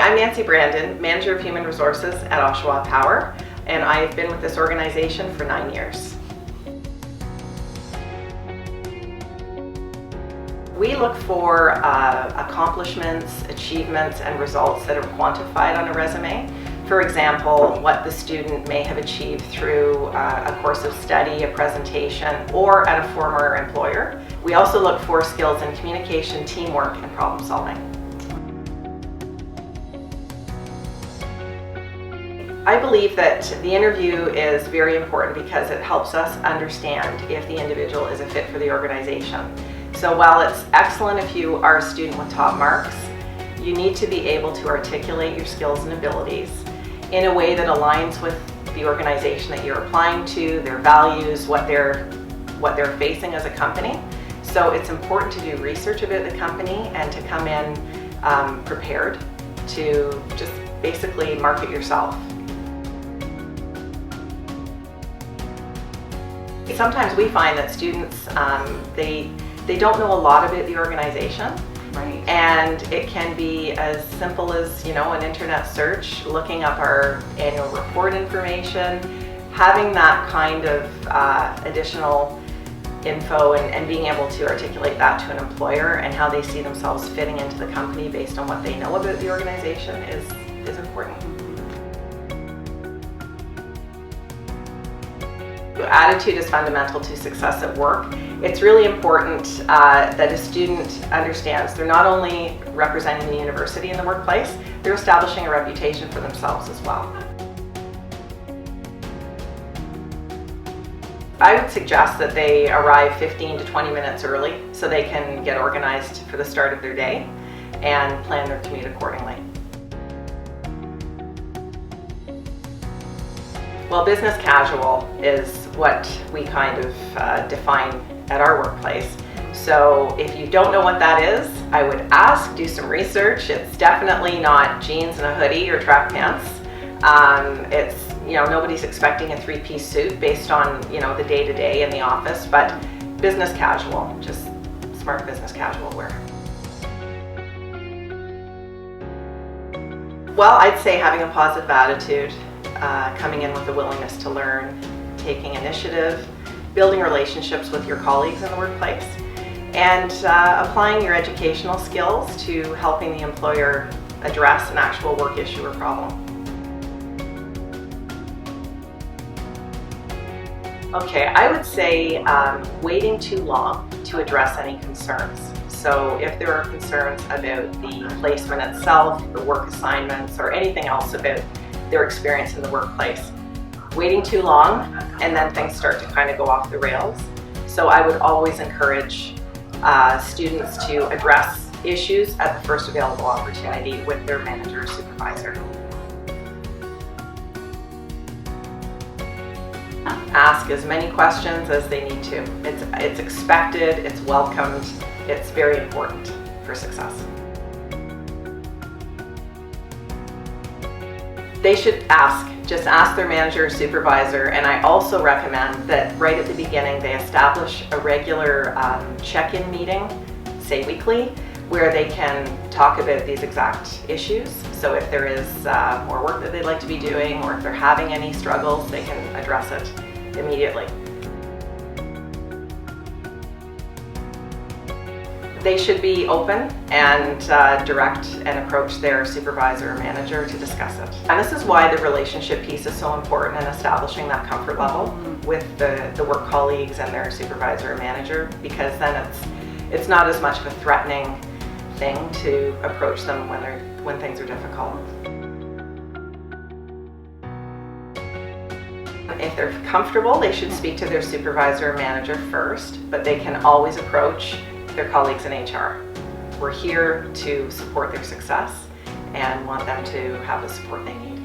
I'm Nancy Brandon, Manager of Human Resources at Oshawa Power, and I've been with this organization for 9 years. We look for accomplishments, achievements, and results that are quantified on a resume. For example, what the student may have achieved through a course of study, a presentation, or at a former employer. We also look for skills in communication, teamwork, and problem solving. I believe that the interview is very important because it helps us understand if the individual is a fit for the organization. So while it's excellent if you are a student with top marks, you need to be able to articulate your skills and abilities in a way that aligns with the organization that you're applying to, their values, what they're facing as a company. So it's important to do research about the company and to come in prepared to just basically market yourself. Sometimes we find that students, they don't know a lot about the organization. Right. And it can be as simple as, an internet search, looking up our annual report information, having that kind of additional info and being able to articulate that to an employer and how they see themselves fitting into the company based on what they know about the organization is important. Attitude is fundamental to success at work. It's really important that a student understands they're not only representing the university in the workplace, they're establishing a reputation for themselves as well. I would suggest that they arrive 15 to 20 minutes early so they can get organized for the start of their day and plan their commute accordingly. Well, business casual is what we kind of define at our workplace. So if you don't know what that is, I would ask, do some research. It's definitely not jeans and a hoodie or track pants. It's, nobody's expecting a three-piece suit based on, the day-to-day in the office, but business casual, just smart business casual wear. Well, I'd say having a positive attitude, coming in with a willingness to learn, taking initiative, building relationships with your colleagues in the workplace, and applying your educational skills to helping the employer address an actual work issue or problem. Okay, I would say waiting too long to address any concerns. So if there are concerns about the placement itself, the work assignments, or anything else about their experience in the workplace, waiting too long and then things start to kind of go off the rails. So I would always encourage students to address issues at the first available opportunity with their manager or supervisor. Ask as many questions as they need to. It's expected, it's welcomed, it's very important for success. They should just ask their manager or supervisor, and I also recommend that right at the beginning they establish a regular check-in meeting, say weekly, where they can talk about these exact issues. So if there is more work that they'd like to be doing, or if they're having any struggles, they can address it immediately. They should be open and direct and approach their supervisor or manager to discuss it. And this is why the relationship piece is so important in establishing that comfort level with the work colleagues and their supervisor or manager, because then it's not as much of a threatening thing to approach them when things are difficult. If they're comfortable, they should speak to their supervisor or manager first, but they can always approach their colleagues in HR. We're here to support their success and want them to have the support they need.